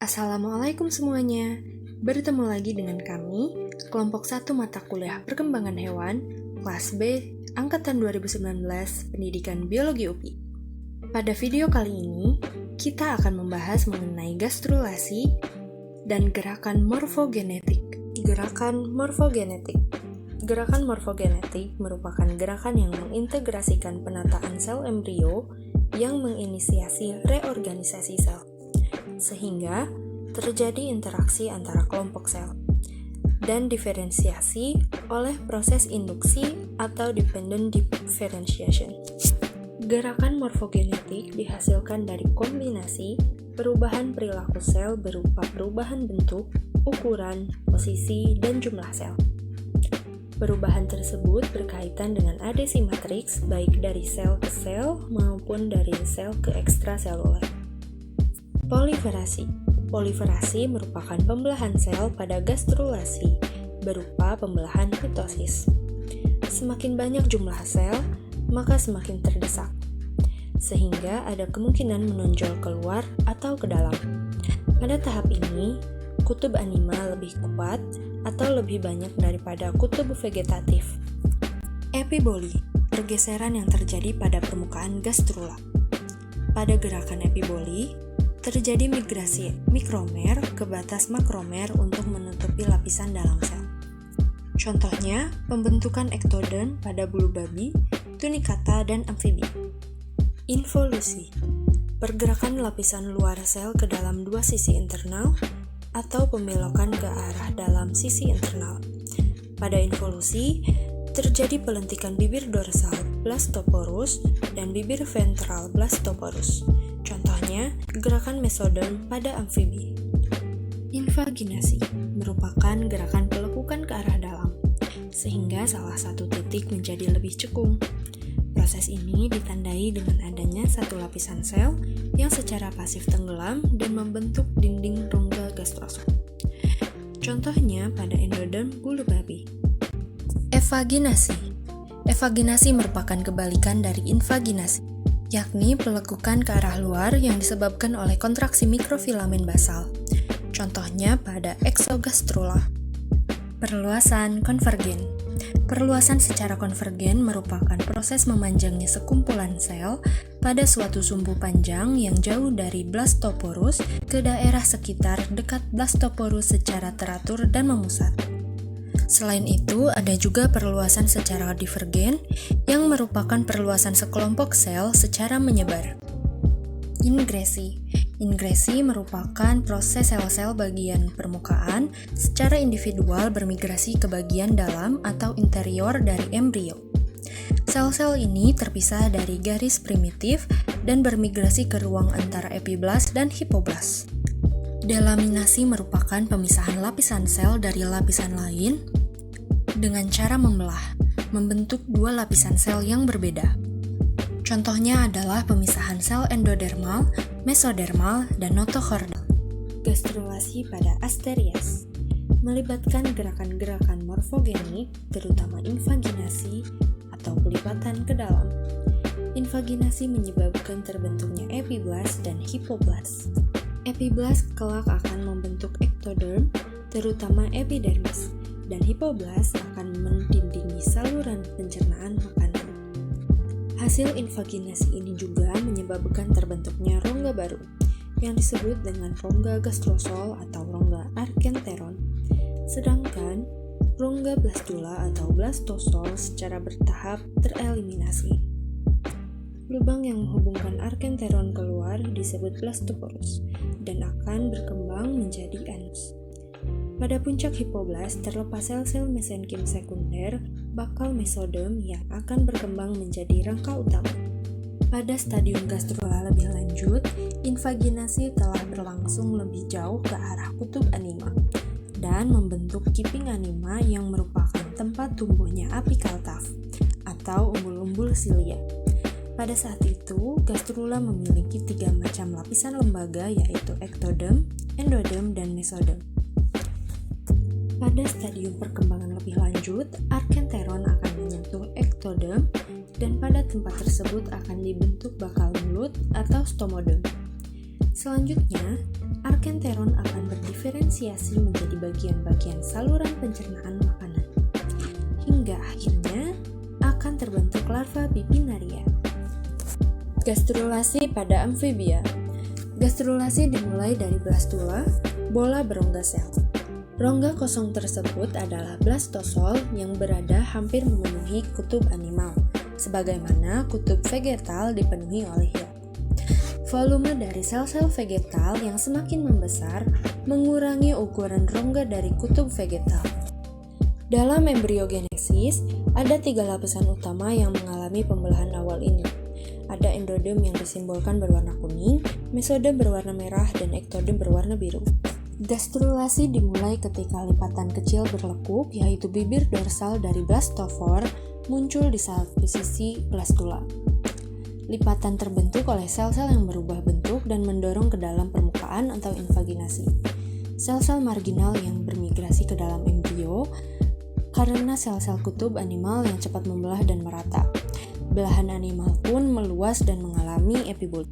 Assalamualaikum semuanya. Bertemu lagi dengan kami, kelompok 1 mata kuliah Perkembangan Hewan, kelas B, angkatan 2019, Pendidikan Biologi UPI. Pada video kali ini, kita akan membahas mengenai gastrulasi dan gerakan morfogenetik. Gerakan morfogenetik merupakan gerakan yang mengintegrasikan penataan sel embrio yang menginisiasi reorganisasi sel, sehingga terjadi interaksi antara kelompok sel dan diferensiasi oleh proses induksi atau dependent differentiation. Gerakan morfogenetik dihasilkan dari kombinasi perubahan perilaku sel berupa perubahan bentuk, ukuran, posisi, dan jumlah sel. Perubahan tersebut berkaitan dengan adesi matriks baik dari sel ke sel maupun dari sel ke ekstraseluler. Poliferasi merupakan pembelahan sel pada gastrulasi berupa pembelahan mitosis. Semakin banyak jumlah sel, maka semakin terdesak, sehingga ada kemungkinan menonjol keluar atau ke dalam. Pada tahap ini, kutub anima lebih kuat atau lebih banyak daripada kutub vegetatif. Epiboli, pergeseran yang terjadi pada permukaan gastrula. Pada gerakan epiboli, terjadi migrasi mikromer ke batas makromer untuk menutupi lapisan dalam sel. Contohnya, pembentukan ektoderm pada bulu babi, tunicata, dan amfibi. Involusi, pergerakan lapisan luar sel ke dalam dua sisi internal atau pembelokan ke arah dalam sisi internal. Pada involusi, terjadi pelentikan bibir dorsal blastoporus dan bibir ventral blastoporus. Contohnya, gerakan mesoderm pada amfibi. Invaginasi merupakan gerakan pelekukan ke arah dalam, sehingga salah satu titik menjadi lebih cekung. Proses ini ditandai dengan adanya satu lapisan sel yang secara pasif tenggelam dan membentuk dinding rongga gastrosom. Contohnya pada endoderm bulu babi. Evaginasi merupakan kebalikan dari invaginasi, yakni pelekukan ke arah luar yang disebabkan oleh kontraksi mikrofilamen basal. Contohnya pada exogastrula. Perluasan konvergen. Perluasan secara konvergen merupakan proses memanjangnya sekumpulan sel pada suatu sumbu panjang yang jauh dari blastoporus ke daerah sekitar dekat blastoporus secara teratur dan memusat. Selain itu, ada juga perluasan secara divergen yang merupakan perluasan sekelompok sel secara menyebar. Ingresi merupakan proses sel-sel bagian permukaan secara individual bermigrasi ke bagian dalam atau interior dari embrio. Sel-sel ini terpisah dari garis primitif dan bermigrasi ke ruang antara epiblas dan hipoblas. Delaminasi merupakan pemisahan lapisan sel dari lapisan lain dengan cara membentuk dua lapisan sel yang berbeda. Contohnya adalah pemisahan sel endodermal, mesodermal, dan notochordal. Gastrulasi pada Asterias melibatkan gerakan-gerakan morfogenik, terutama invaginasi atau pelibatan ke dalam. Invaginasi menyebabkan terbentuknya epiblas dan hipoblas. Epiblas kelak akan membentuk ektoderm, terutama epidermis, dan hipoblas akan mendindingi saluran pencernaan makanan. Hasil invaginasi ini juga menyebabkan terbentuknya rongga baru, yang disebut dengan rongga gastrosol atau rongga arkenteron. Sedangkan rongga blastula atau blastosol secara bertahap tereliminasi. Lubang yang menghubungkan arkenteron keluar disebut blastoporus dan akan berkembang menjadi anus. Pada puncak hipoblas terlepas sel-sel mesenkim sekunder bakal mesoderm yang akan berkembang menjadi rangka utama. Pada stadium gastrula lebih lanjut, invaginasi telah berlangsung lebih jauh ke arah kutub anima dan membentuk kiping anima yang merupakan tempat tumbuhnya apikal tuft atau umbul-umbul silia. Pada saat itu, gastrula memiliki 3 macam lapisan lembaga yaitu ektoderm, endoderm, dan mesoderm. Pada stadium perkembangan lebih lanjut, arkenteron akan menyentuh ektoderm dan pada tempat tersebut akan dibentuk bakal mulut atau stomoderm. Selanjutnya, arkenteron akan berdiferensiasi menjadi bagian-bagian saluran pencernaan makanan. Hingga akhirnya akan terbentuk larva bipinaria. Gastrulasi pada amfibia. Gastrulasi dimulai dari blastula, bola berongga sel. Rongga kosong tersebut adalah blastosol yang berada hampir memenuhi kutub animal, sebagaimana kutub vegetal dipenuhi oleh hiu. Volume dari sel-sel vegetal yang semakin membesar mengurangi ukuran rongga dari kutub vegetal. Dalam embriogenesis, ada 3 lapisan utama yang mengalami pembelahan awal ini. Ada endodem yang disimbolkan berwarna kuning, mesodem berwarna merah, dan ektodem berwarna biru. Gastrulasi dimulai ketika lipatan kecil berlekuk, yaitu bibir dorsal dari blastophore, muncul di satu sisi blastula. Lipatan terbentuk oleh sel-sel yang berubah bentuk dan mendorong ke dalam permukaan atau invaginasi. Sel-sel marginal yang bermigrasi ke dalam embrio karena sel-sel kutub animal yang cepat membelah dan merata. Belahan animal pun meluas dan mengalami epibolit.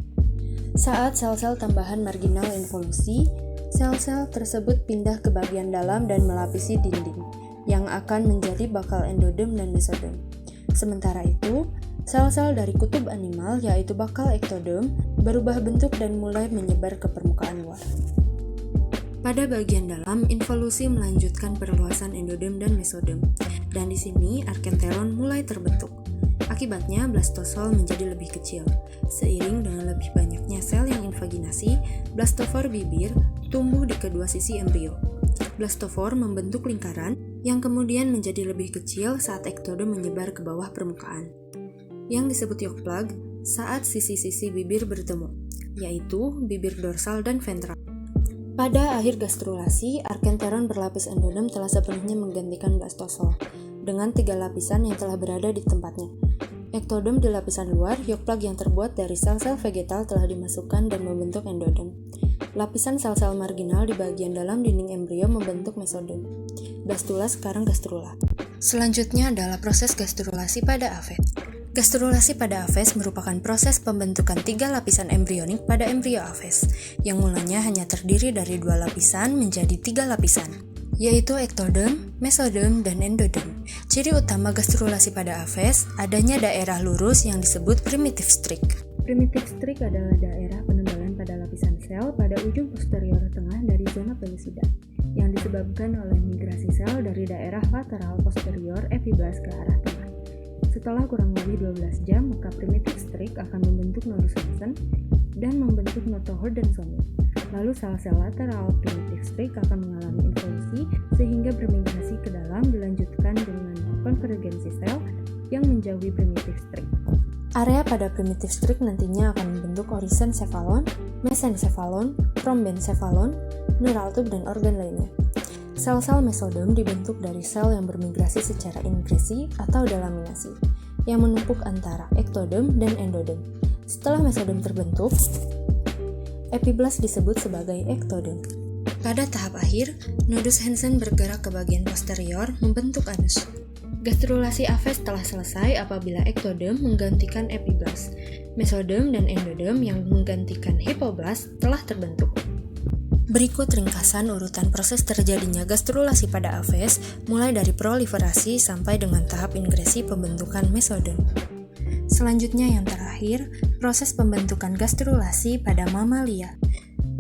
Saat sel-sel tambahan marginal involusi, sel-sel tersebut pindah ke bagian dalam dan melapisi dinding, yang akan menjadi bakal endodem dan mesodem. Sementara itu, sel-sel dari kutub animal, yaitu bakal ektodem, berubah bentuk dan mulai menyebar ke permukaan luar. Pada bagian dalam, involusi melanjutkan perluasan endodem dan mesodem, dan di sini arkenteron mulai terbentuk. Akibatnya, blastosol menjadi lebih kecil. Seiring dengan lebih banyaknya sel yang invaginasi, blastophore bibir tumbuh di kedua sisi embrio. Blastophore membentuk lingkaran yang kemudian menjadi lebih kecil saat ektodem menyebar ke bawah permukaan, yang disebut yolk plug saat sisi-sisi bibir bertemu, yaitu bibir dorsal dan ventral. Pada akhir gastrulasi, arkenteron berlapis endodem telah sepenuhnya menggantikan blastosol, dengan 3 lapisan yang telah berada di tempatnya. Ektodem di lapisan luar, yolk plug yang terbuat dari sel-sel vegetal telah dimasukkan dan membentuk endodem. Lapisan sel-sel marginal di bagian dalam dinding embrio membentuk mesodem. Blastula sekarang gastrula. Selanjutnya adalah proses gastrulasi pada aves. Gastrulasi pada aves merupakan proses pembentukan 3 lapisan embrionik pada embrio aves, yang mulanya hanya terdiri dari 2 lapisan menjadi 3 lapisan, yaitu ektodem, mesodem, dan endodem. Ciri utama gastrulasi pada aves adanya daerah lurus yang disebut primitive streak. Primitive streak adalah daerah penebalan pada lapisan sel pada ujung posterior tengah dari zona pellucida, yang disebabkan oleh migrasi sel dari daerah lateral posterior epiblast ke arah tengah. Setelah kurang lebih 12 jam, maka primitive streak akan membentuk nodus Hansen dan membentuk notohordensomy. Lalu sel-sel lateral primitive streak akan mengalami involusi sehingga bermigrasi ke dalam, dilanjutkan dengan konvergensi sel yang menjauhi primitive streak. Area pada primitive streak nantinya akan membentuk orisencephalon, mesencephalon, trombencephalon, neural tube, dan organ lainnya. Sel-sel mesodem dibentuk dari sel yang bermigrasi secara ingresi atau delaminasi, yang menumpuk antara ektodem dan endodem. Setelah mesodem terbentuk, epiblast disebut sebagai ektodem. Pada tahap akhir, nodus Hansen bergerak ke bagian posterior membentuk anus. Gastrulasi aves telah selesai apabila ektodem menggantikan epiblast. Mesodem dan endodem yang menggantikan hipoblast telah terbentuk. Berikut ringkasan urutan proses terjadinya gastrulasi pada aves mulai dari proliferasi sampai dengan tahap ingresi pembentukan mesodem. Selanjutnya yang terakhir, proses pembentukan gastrulasi pada mamalia.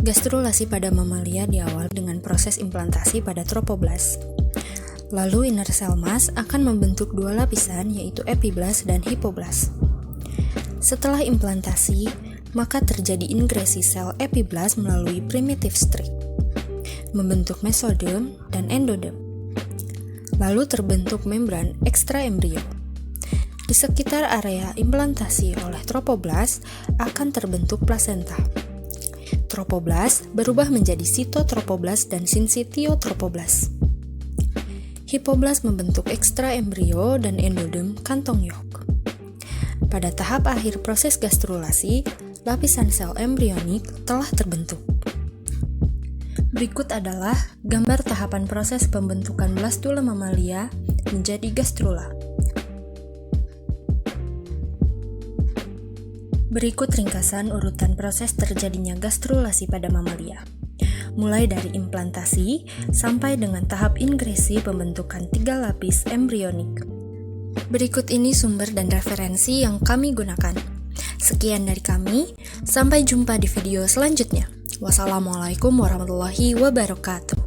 Gastrulasi pada mamalia diawali dengan proses implantasi pada tropoblast. Lalu inner cell mass akan membentuk 2 lapisan yaitu epiblast dan hipoblast. Setelah implantasi, maka terjadi ingresi sel epiblast melalui primitive streak, membentuk mesodem dan endodem. Lalu terbentuk membran ekstraembrio. Di sekitar area implantasi oleh tropoblast akan terbentuk plasenta. Tropoblast berubah menjadi sitotropoblast dan sinsitiotropoblast. Hipoblast membentuk ekstraembrio dan endodem kantong yolk. Pada tahap akhir proses gastrulasi, lapisan sel embrionik telah terbentuk. Berikut adalah gambar tahapan proses pembentukan blastula mamalia menjadi gastrula. Berikut ringkasan urutan proses terjadinya gastrulasi pada mamalia. Mulai dari implantasi sampai dengan tahap ingresi pembentukan 3 lapis embrionik. Berikut ini sumber dan referensi yang kami gunakan. Sekian dari kami, sampai jumpa di video selanjutnya. Wassalamualaikum warahmatullahi wabarakatuh.